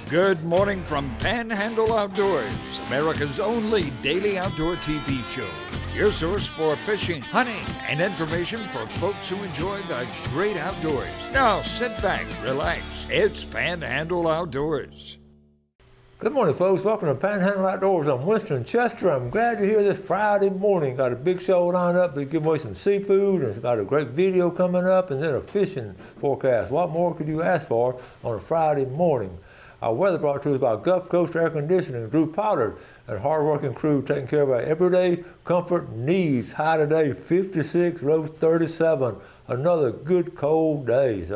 Good morning from Panhandle Outdoors, America's only daily outdoor TV show. Your source for fishing, hunting, and information for folks who enjoy the great outdoors. Now sit back, relax. It's Panhandle Outdoors. Good morning, folks. Welcome to Panhandle Outdoors. I'm Winston Chester. I'm glad you're here this Friday morning. Got a big show lined up. We give away some seafood, and it's got a great video coming up, and then a fishing forecast. What more could you ask for on a Friday morning? Our weather brought to us by Gulf Coast Air Conditioning, Drew Pollard, and hard-working crew taking care of our everyday comfort needs. High today, 56, low 37. Another good cold day.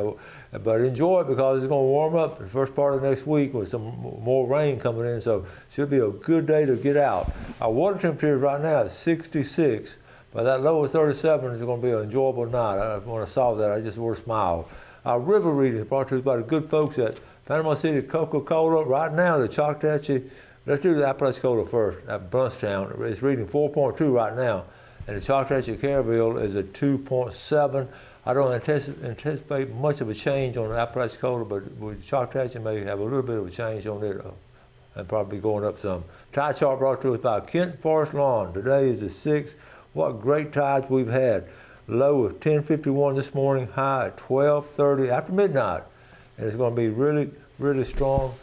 But enjoy it because it's going to warm up the first part of next week with some more rain coming in. So should be a good day to get out. Our water temperature right now is 66. But that low of 37 is going to be an enjoyable night. I want to solve that. I just want to smile. Our river reading is brought to us by the good folks at Panama City Coca-Cola. Right now, the Choctachi, let's do the Apalachicola first, at Brunstown. It's reading 4.2 right now. And the Choctachi Caryville is at 2.7. I don't anticipate much of a change on the Apalachicola, but with Choctachi may have a little bit of a change on it and probably going up some. Tide chart brought to us by Kent Forest Lawn. Today is the 6th. What great tides we've had. Low of 10:51 this morning, high at 12:30 after midnight. And it's going to be really, really strong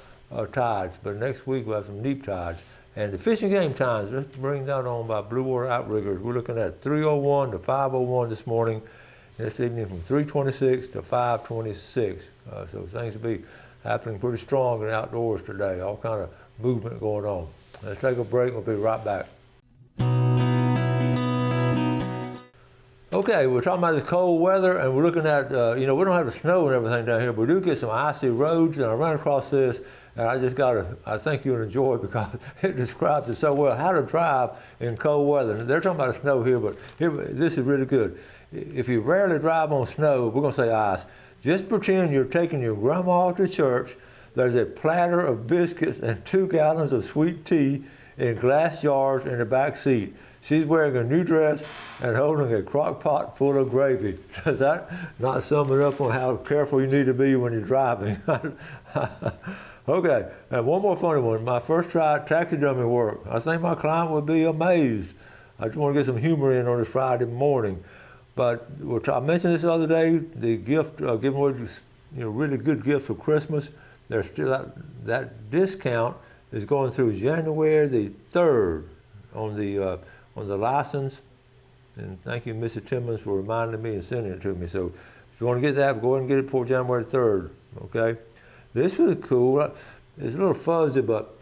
tides. But next week we'll have some deep tides. And the fishing game times, let's bring that on by Blue Water Outriggers. We're looking at 3:01 to 5:01 this morning. This evening from 3:26 to 5:26. So things will be happening pretty strong in the outdoors today. All kind of movement going on. Let's take a break. We'll be right back. Okay, we're talking about this cold weather, and we're looking at, we don't have the snow and everything down here, but we do get some icy roads, and I ran across this, and I think you'll enjoy it because it describes it so well, how to drive in cold weather. They're talking about the snow here, but this is really good. If you rarely drive on snow, we're going to say ice, just pretend you're taking your grandma to church. There's a platter of biscuits and 2 gallons of sweet tea in glass jars in the back seat. She's wearing a new dress and holding a crock pot full of gravy. Does that not sum it up on how careful you need to be when you're driving? Okay, and one more funny one. My first try at taxidermy work. I think my client would be amazed. I just want to get some humor in on this Friday morning. But I mentioned this the other day, the gift, giving away really good gifts for Christmas. There's still that discount is going through January the 3rd on the license, and thank you, Mr. Timmons, for reminding me and sending it to me. So if you want to get that, go ahead and get it before January 3rd, okay? This was cool. It's a little fuzzy, but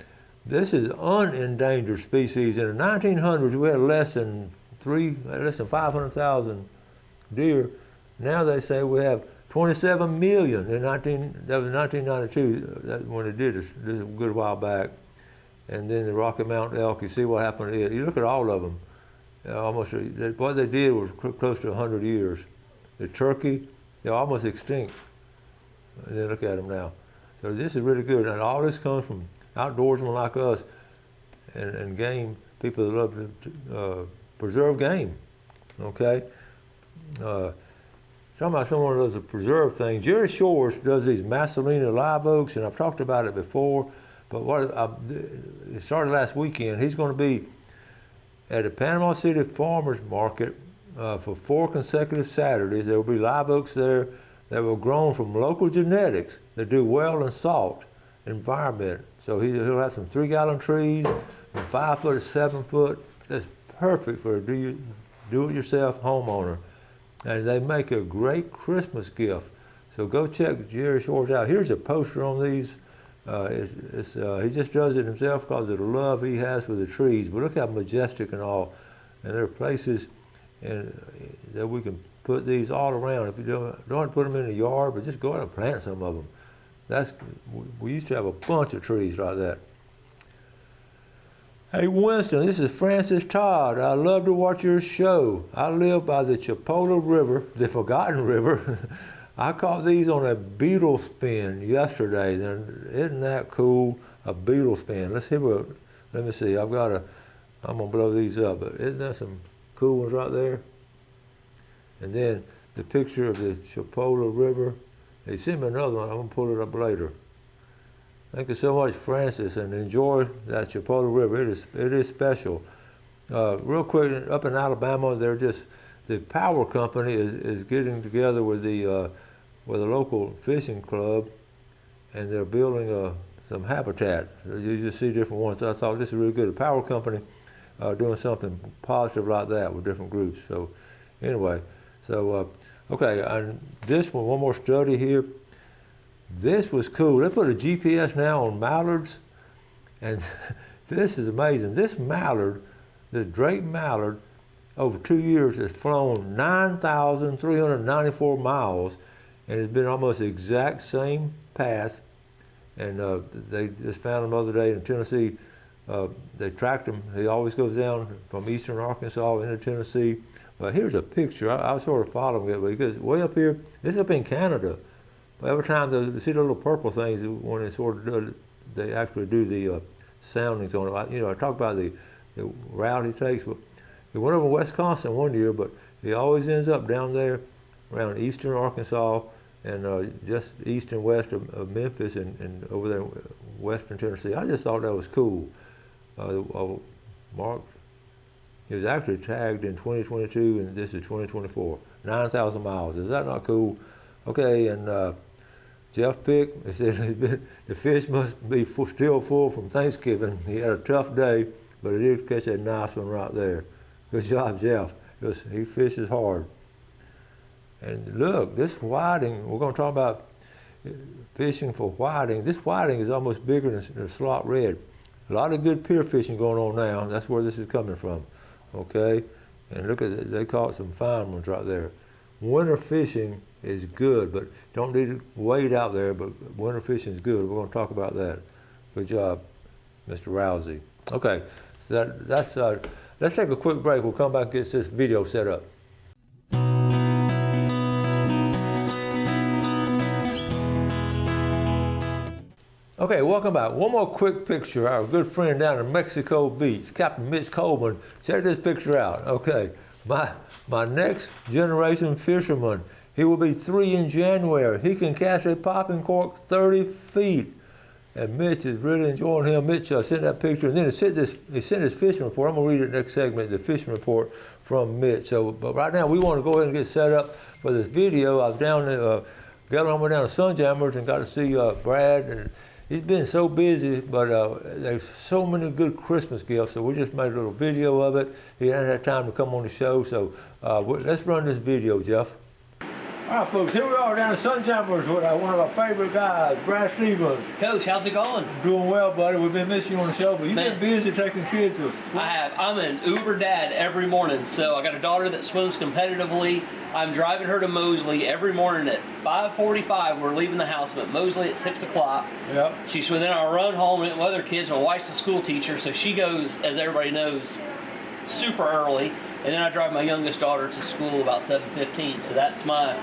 this is unendangered species. In the 1900s, we had less than 500,000 deer. Now they say we have 27 million. That was 1992 when they did this. This is a good while back. And then the Rocky Mountain elk, you see what happened to it. You look at all of them. What they did was close to 100 years. The turkey, they're almost extinct. And then look at them now. So this is really good. And all this comes from outdoorsmen like us and game, people that love to preserve game, okay? Talking about someone who does a preserve thing. Jerry Shores does these Massalina live oaks, and I've talked about it before. But it started last weekend. He's going to be at the Panama City Farmers Market for 4 consecutive Saturdays. There will be live oaks there that were grown from local genetics that do well in salt environment. So he'll have some 3-gallon trees, from 5 foot to 7 foot. That's perfect for a do-it-yourself homeowner. And they make a great Christmas gift. So go check Jerry Shores out. Here's a poster on these. He just does it himself because of the love he has for the trees. But look how majestic and all. And there are places that we can put these all around. If you don't have to put them in the yard, but just go out and plant some of them. We used to have a bunch of trees like that. Hey Winston, this is Francis Todd. I love to watch your show. I live by the Chipola River, the Forgotten River. I caught these on a beetle spin yesterday. Isn't that cool? A beetle spin. Let me see. I'm gonna blow these up, but isn't that some cool ones right there? And then the picture of the Chipola River. They sent me another one. I'm gonna pull it up later. Thank you so much, Francis, and enjoy that Chipotle River. It is special. Real quick, up in Alabama, the power company is getting together with the local fishing club, and they're building some habitat. You just see different ones. I thought this is really good. The power company doing something positive like that with different groups. So anyway, okay, and this one more study here. This was cool. They put a GPS now on mallards, and this is amazing. This mallard, this Drake mallard, over 2 years has flown 9,394 miles, and it's been almost the exact same path. And they just found him the other day in Tennessee. They tracked him. He always goes down from eastern Arkansas into Tennessee. But here's a picture. I sort of following it, but he goes way up here. This is up in Canada. But every time they see the little purple things, when they sort of they actually do the soundings on it. I talk about the route he takes, but he went over Wisconsin one year, but he always ends up down there around eastern Arkansas and just east and west of Memphis and over there western Tennessee. I just thought that was cool. Mark, he was actually tagged in 2022, and this is 2024. 9,000 miles. Is that not cool? Okay, and Jeff Pick, he said the fish must be still full from Thanksgiving. He had a tough day, but he did catch a nice one right there. Good job, Jeff. He fishes hard. And look, this whiting, we're going to talk about fishing for whiting. This whiting is almost bigger than a slot red. A lot of good pier fishing going on now. That's where this is coming from, okay? And look at it, they caught some fine ones right there. Winter fishing is good, but don't need to wade out there, but winter fishing is good. We're going to talk about that. Good job, Mr. Rousey. Okay, let's take a quick break. We'll come back and get this video set up. Okay, welcome back. One more quick picture. Our good friend down in Mexico Beach, Captain Mitch Coleman. Check this picture out. Okay, my next generation fisherman. He will be 3 in January. He can cast a popping cork 30 feet. And Mitch is really enjoying him. Mitch sent that picture, and then he sent his fishing report. I'm gonna read it next segment, the fishing report from Mitch. But right now we want to go ahead and get set up for this video. I was down there, got on way down to Sunjammers and got to see Brad, and he's been so busy, but there's so many good Christmas gifts, so we just made a little video of it. He hadn't had time to come on the show, so let's run this video, Jeff. All right, folks, here we are down at Sunjammers with one of our favorite guys, Brad Stevens. Coach, how's it going? Doing well, buddy. We've been missing you on the show, but you've been busy taking kids to swim. I have. I'm an Uber dad every morning, so I got a daughter that swims competitively. I'm driving her to Mosley every morning at 5:45. We're leaving the house, but Mosley at 6 o'clock. Yep. She's within our run home with other kids. My wife's a school teacher, so she goes, as everybody knows, super early. And then I drive my youngest daughter to school about 7:15. So that's my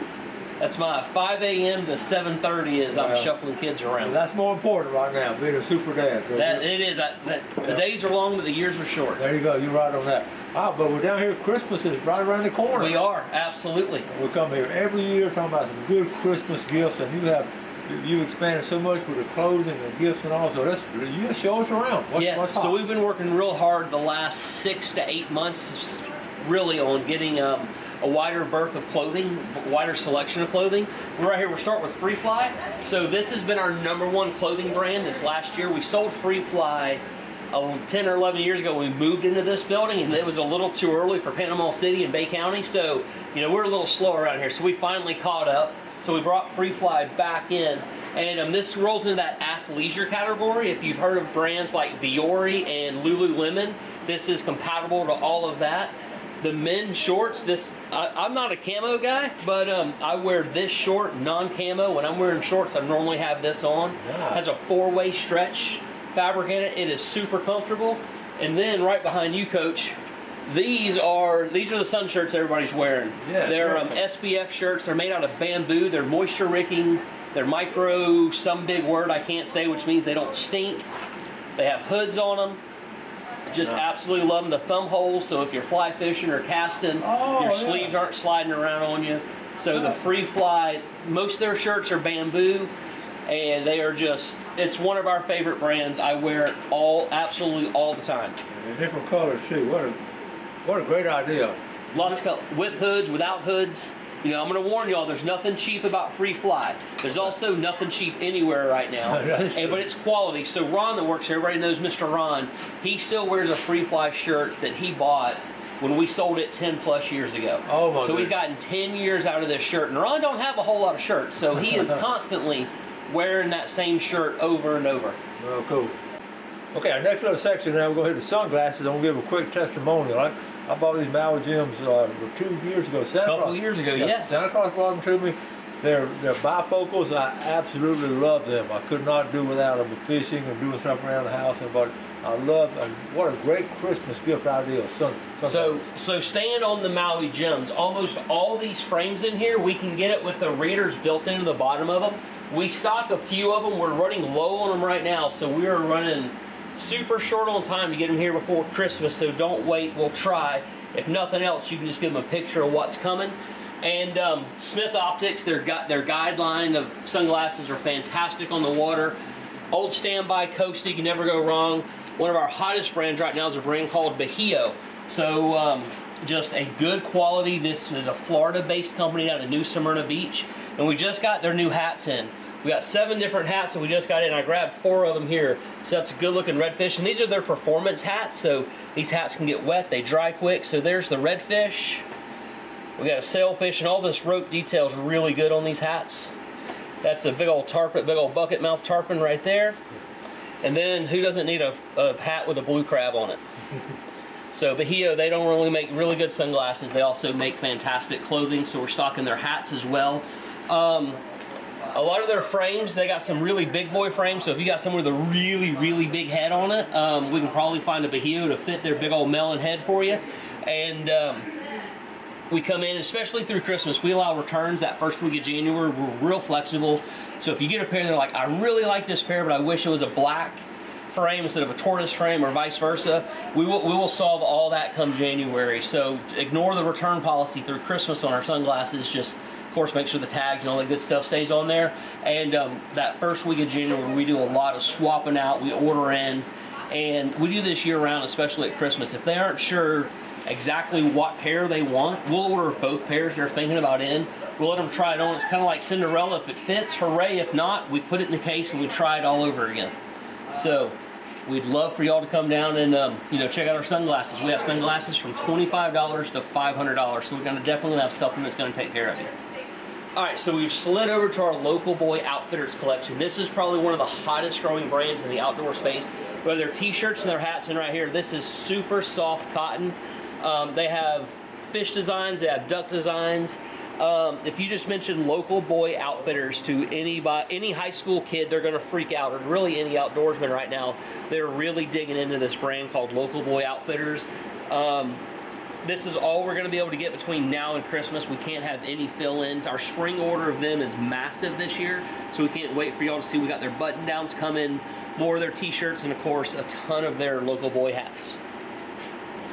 5 a.m. to 7:30 as I'm shuffling kids around. Well, that's more important right now, being a super dad. So it is. The days are long, but the years are short. There you go. You're right on that. But we're down here. Christmas is right around the corner. We are, absolutely. We come here every year talking about some good Christmas gifts, and you expanded so much with the clothing and gifts and all. So you show us around. What's so we've been working real hard the last 6 to 8 months, really, on getting a wider berth of clothing, wider selection of clothing. We're right here, we'll start with Free Fly. So this has been our #1 clothing brand this last year. We sold Free Fly 10 or 11 years ago when we moved into this building, and it was a little too early for Panama City and Bay County. So, we're a little slow around here. So we finally caught up. So we brought Free Fly back in. And this rolls into that athleisure category. If you've heard of brands like Viore and Lululemon, this is compatible to all of that. The men's shorts, I'm not a camo guy, but I wear this short, non-camo. When I'm wearing shorts, I normally have this on. Yeah. It has a 4-way stretch fabric in it. It is super comfortable. And then right behind you, Coach, these are the sun shirts everybody's wearing. Yeah, they're SPF shirts. They're made out of bamboo. They're moisture wicking. They're micro, some big word I can't say, which means they don't stink. They have hoods on them. Just absolutely love them. The thumb holes, so if you're fly fishing or casting, your sleeves aren't sliding around on you. So the Free Fly, most of their shirts are bamboo. and they are just, it's one of our favorite brands. I wear it absolutely all the time. And different colors too. What a great idea. Lots of colors, with hoods, without hoods. You know, I'm going to warn y'all, there's nothing cheap about Free Fly. There's also nothing cheap anywhere right now, but it's quality. So Ron that works here, everybody knows Mr. Ron, he still wears a Free Fly shirt that he bought when we sold it 10 plus years ago. Oh my So he's gotten 10 years out of this shirt. And Ron don't have a whole lot of shirts, so he is constantly wearing that same shirt over and over. Oh, cool. Okay, our next little section now, we're going to hit the sunglasses. I'm going to give a quick testimonial. I bought these Maui Gems 2 years ago. A couple years ago, yeah. Santa Claus brought them to me. They're bifocals. I absolutely love them. I could not do without them, fishing and doing stuff around the house. But I love, and what a great Christmas gift idea. So staying on the Maui Gems, almost all these frames in here, we can get it with the readers built into the bottom of them. We stock a few of them. We're running low on them right now, so we are running super short on time to get them here before Christmas, so don't wait. We'll try. If nothing else, you can just give them a picture of what's coming. And Smith Optics, their guideline of sunglasses are fantastic on the water. Old Standby Costa, you can never go wrong. One of our hottest brands right now is a brand called Bahio. So just a good quality. This is a Florida-based company out of New Smyrna Beach, and we just got their new hats in. We got 7 different hats that we just got in. I grabbed 4 of them here. So that's a good looking redfish. And these are their performance hats. So these hats can get wet. They dry quick. So there's the redfish. We got a sailfish, and all this rope detail is really good on these hats. That's a big old tarpon, big old bucket mouth tarpon right there. And then who doesn't need a hat with a blue crab on it? So Bahio, they don't only make really good sunglasses, they also make fantastic clothing. So we're stocking their hats as well. A lot of their frames, they got some really big boy frames, so if you got someone with a really, really big head on it, we can probably find a Bahio to fit their big old melon head for you. And we come in, especially through Christmas, we allow returns that first week of January. We're real flexible. So if you get a pair, they're like, I really like this pair, but I wish it was a black frame instead of a tortoise frame or vice versa, we will solve all that come January. So ignore the return policy through Christmas on our sunglasses. Just of course, make sure the tags and all that good stuff stays on there. And that first week of January, we do a lot of swapping out. We order in, and we do this year round, especially at Christmas. If they aren't sure exactly what pair they want, we'll order both pairs they're thinking about in. We'll let them try it on. It's kind of like Cinderella. If it fits, hooray. If not, we put it in the case and we try it all over again. So we'd love for y'all to come down and check out our sunglasses. We have sunglasses from $25 to $500. So we're going to definitely have something that's going to take care of you. All right, so we've slid over to our Local Boy Outfitters collection. This is probably one of the hottest growing brands in the outdoor space. Whether their t-shirts and their hats, and right here, this is super soft cotton. They have fish designs, they have duck designs. If you just mention Local Boy Outfitters to any high school kid, they're going to freak out, or really any outdoorsman right now. They're really digging into this brand called Local Boy Outfitters. This is all we're going to be able to get between now and Christmas. We can't have any fill-ins. Our spring order of them is massive this year, so we can't wait for y'all to see. We got their button-downs coming, more of their t-shirts, and of course, a ton of their Local Boy hats.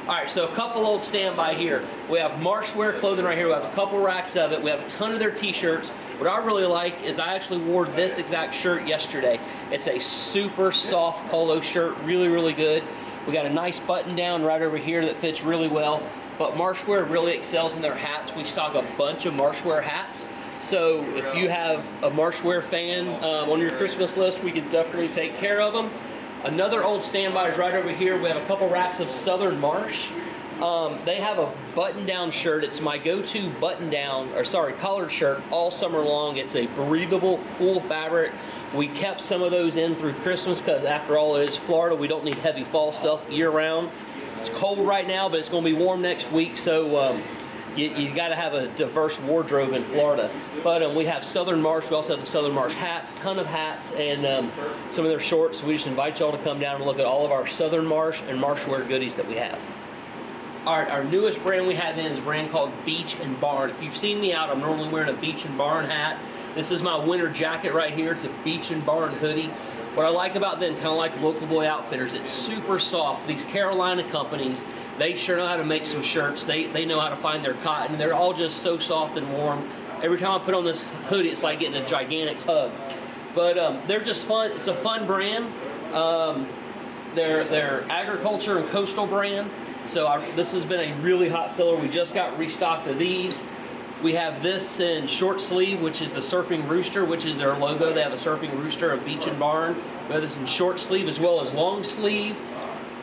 All right, so a couple old standby here. We have Marshwear clothing right here. We have a couple racks of it. We have a ton of their t-shirts. What I really like is I actually wore this exact shirt yesterday. It's a super soft polo shirt, really, really good. We got a nice button down right over here that fits really well. But Marshwear really excels in their hats. We stock a bunch of Marshwear hats. So if you have a Marshwear fan on your Christmas list, we can definitely take care of them. Another old standby is right over here. We have a couple racks of Southern Marsh. They have a button-down shirt. It's my go-to collared shirt all summer long. It's a breathable, cool fabric. We kept some of those in through Christmas because after all, it is Florida. We don't need heavy fall stuff year-round. It's cold right now, but it's going to be warm next week, so you got to have a diverse wardrobe in Florida. But we have Southern Marsh. We also have the Southern Marsh hats, ton of hats, and some of their shorts. We just invite y'all to come down and look at all of our Southern Marsh and Marshwear goodies that we have. All right, our newest brand we have in is a brand called Beach and Barn. If you've seen me out, I'm normally wearing a Beach and Barn hat. This is my winter jacket right here. It's a Beach and Barn hoodie. What I like about them, kind of like Local Boy Outfitters, it's super soft. These Carolina companies, they sure know how to make some shirts. They know how to find their cotton. They're all just so soft and warm. Every time I put on this hoodie, it's like getting a gigantic hug. But they're just fun. It's a fun brand. They're agriculture and coastal brand. So this has been a really hot seller. We just got restocked of these. We have this in short sleeve, which is the Surfing Rooster, which is their logo. They have a Surfing Rooster, a Beach and Barn. We have this in short sleeve as well as long sleeve.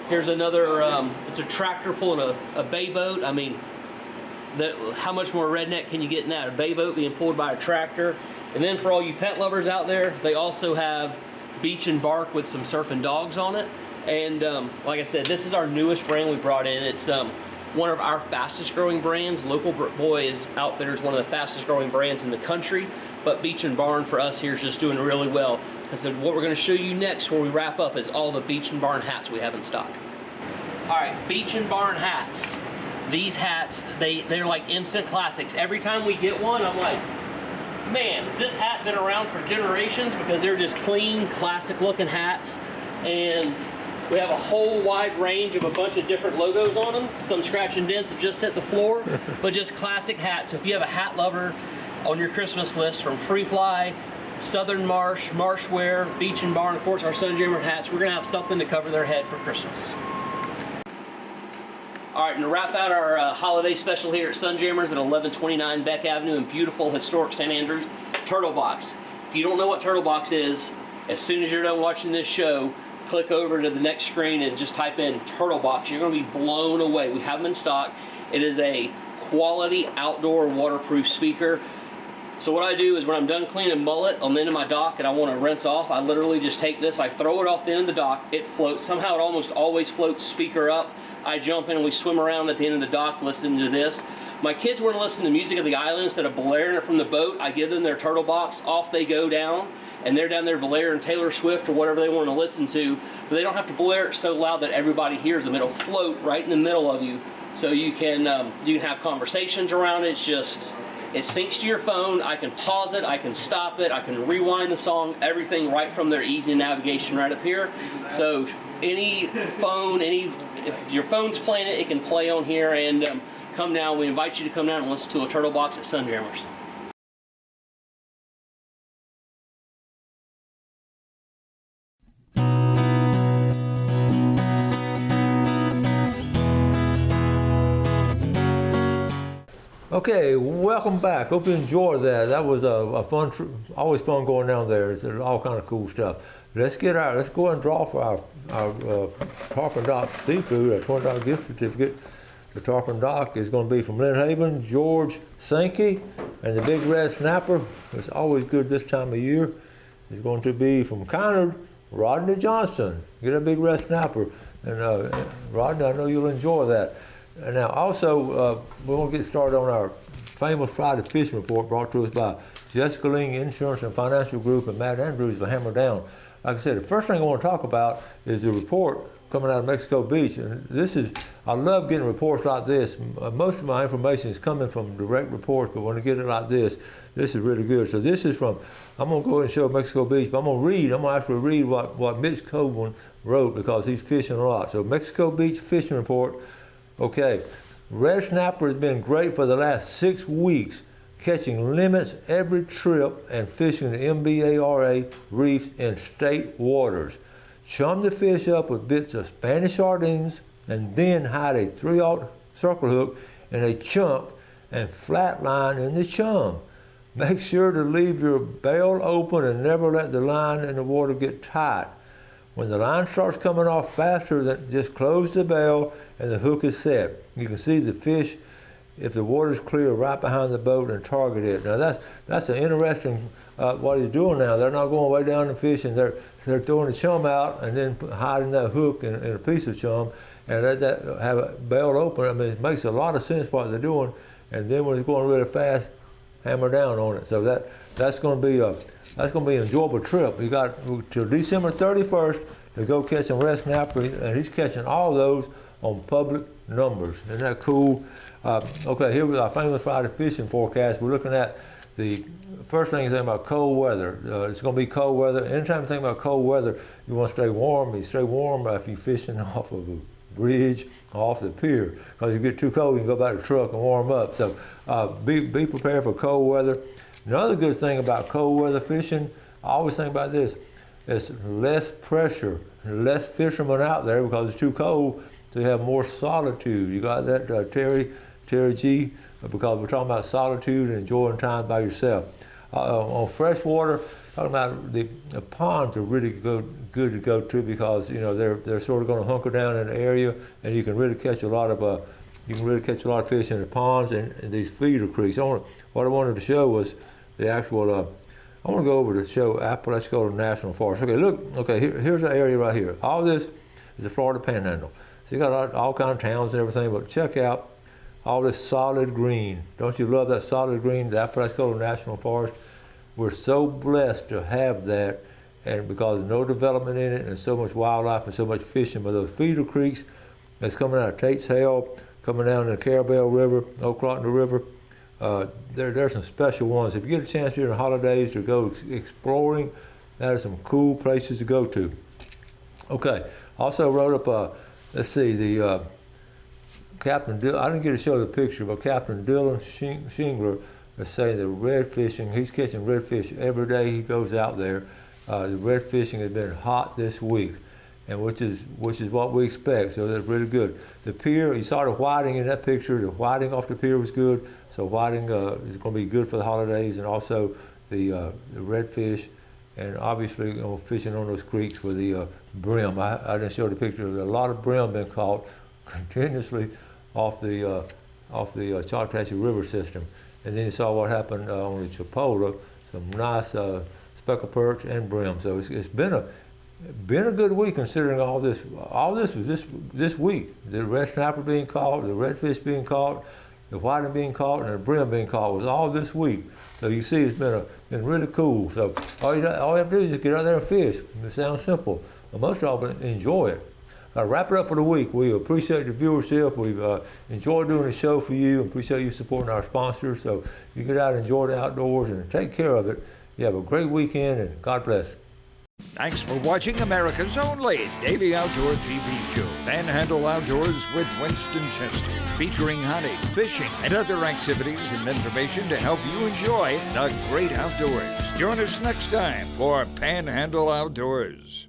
Here's another, it's a tractor pulling a bay boat. I mean, how much more redneck can you get in that? A bay boat being pulled by a tractor. And then for all you pet lovers out there, they also have Beach and Bark with some surfing dogs on it. And like I said, this is our newest brand we brought in. It's one of our fastest growing brands. Local Boys Outfitters, one of the fastest growing brands in the country. But Beach and Barn for us here is just doing really well. Because what we're going to show you next before we wrap up is all the Beach and Barn hats we have in stock. All right, Beach and Barn hats. These hats, they're like instant classics. Every time we get one, I'm like, man, has this hat been around for generations? Because they're just clean, classic looking hats. And we have a whole wide range of a bunch of different logos on them. Some scratch and dents that just hit the floor, but just classic hats. So if you have a hat lover on your Christmas list, from Free Fly, Southern Marsh, Marshwear, Beach and Barn, of course our Sunjammer hats, we're gonna have something to cover their head for Christmas. All right, and to wrap out our holiday special here at Sunjammers at 1129 Beck Avenue in beautiful historic St. Andrews, Turtle Box. If you don't know what Turtle Box is, as soon as you're done watching this show, click over to the next screen and just type in Turtle Box. You're going to be blown away. We have them in stock. It is a quality outdoor waterproof speaker. So what I do is when I'm done cleaning mullet on the end of my dock and I want to rinse off, I literally just take this, I throw it off the end of the dock, it floats. Somehow it almost always floats speaker up. I jump in and we swim around at the end of the dock listening to this. My kids want to listen to music of the island instead of blaring it from the boat. I give them their Turtle Box, off they go down, and they're down there blaring Taylor Swift or whatever they want to listen to, but they don't have to blare it so loud that everybody hears them. It'll float right in the middle of you, so you can have conversations around it. It syncs to your phone. I can pause it, I can stop it, I can rewind the song, everything right from their easy navigation right up here. So any phone, if your phone's playing it, it can play on here. And come down. We invite you to come down and listen to a Turtle Box at Sunjammers. Okay, welcome back. Hope you enjoyed that. That was a fun trip. Always fun going down there. There's all kind of cool stuff. Let's go ahead and draw for our Tarpon Dock seafood, a $20 gift certificate. The Tarpon Dock is going to be from Lynn Haven, George Sankey, and the Big Red Snapper. It's always good this time of year. It's going to be from Connor, Rodney Johnson. Get a Big Red Snapper. And Rodney, I know you'll enjoy that. And now also, we want to get started on our famous Friday fishing report brought to us by Jessica Ling Insurance and Financial Group and Matt Andrews of Hammer Down. Like I said, the first thing I want to talk about is the report coming out of Mexico Beach. And I love getting reports like this. Most of my information is coming from direct reports, but when I get it like this is really good. So this is from, I'm going to go ahead and show Mexico Beach, but I'm going to actually read what Mitch Coburn wrote because he's fishing a lot. So Mexico Beach fishing report. Okay, red snapper has been great for the last 6 weeks, catching limits every trip and fishing the MBARA reefs in state waters. Chum the fish up with bits of Spanish sardines and then hide a 3/0 circle hook in a chunk and flatline in the chum. Make sure to leave your bail open and never let the line in the water get tight. When the line starts coming off faster, then just close the bail and the hook is set. You can see the fish, if the water's clear, right behind the boat and target it. Now that's an interesting what he's doing now. They're not going way down the fish and they're throwing the chum out and then hiding that hook in a piece of chum and let that have a bail open. I mean, it makes a lot of sense what they're doing. And then when it's going really fast, hammer down on it. So that's going to be an enjoyable trip. You got till December 31st to go catch some red snapper, and he's catching all those on public numbers. Isn't that cool? Okay, here with our famous Friday fishing forecast. We're looking at the first thing is about cold weather. It's going to be cold weather. Anytime you think about cold weather, you want to stay warm. You stay warm if you're fishing off of a bridge, off the pier. Because if you get too cold, you can go back to the truck and warm up. So be prepared for cold weather. Another good thing about cold weather fishing, I always think about this. There's less pressure, less fishermen out there because it's too cold, so you have more solitude. You got that, Terry G, because we're talking about solitude and enjoying time by yourself. On freshwater, talking about the ponds are really good to go to because they're sort of going to hunker down in the area, and you can really catch a lot of fish in the ponds and these feeder creeks. What I wanted to show was the actual. I want to go over to show Apalachicola National Forest. Okay, look. Okay, here's the area right here. All this is the Florida Panhandle. So you got all kinds of towns and everything, but check out all this solid green. Don't you love that solid green? The Apalachicola National Forest. We're so blessed to have that, and because there's no development in it, and so much wildlife and so much fishing. But those feeder creeks that's coming out of Tate's Hell, coming down the Carabel River, Ocroton River. There's some special ones. If you get a chance during the holidays to go exploring, that are some cool places to go to. Okay, also wrote up, let's see, the Captain Dillon, I didn't get to show the picture, but Captain Dillon Shingler is saying the red fishing, he's catching redfish every day he goes out there. The red fishing has been hot this week, and which is what we expect, so that's really good. The pier, you saw the whiting in that picture, the whiting off the pier was good. So whiting is going to be good for the holidays, and also the redfish, and obviously fishing on those creeks for the brim. I didn't show the picture. A lot of brim been caught continuously off the Choctawhatchee River system. And then you saw what happened on the Chipola, some nice speckled perch and brim. So it's been a good week considering all this. All this was this week. The red snapper being caught, the redfish being caught, the whiting being caught, and the brim being caught was all this week. So you see, it's been really cool. So all you have to do is just get out there and fish. It sounds simple, but most of y'all enjoy it. Wrap it up for the week. We appreciate the viewership. We've enjoyed doing the show for you. Appreciate you supporting our sponsors. So you get out and enjoy the outdoors and take care of it. You have a great weekend, and God bless. Thanks for watching America's only daily outdoor TV show, Panhandle Outdoors with Winston Chester, featuring hunting, fishing, and other activities and information to help you enjoy the great outdoors. Join us next time for Panhandle Outdoors.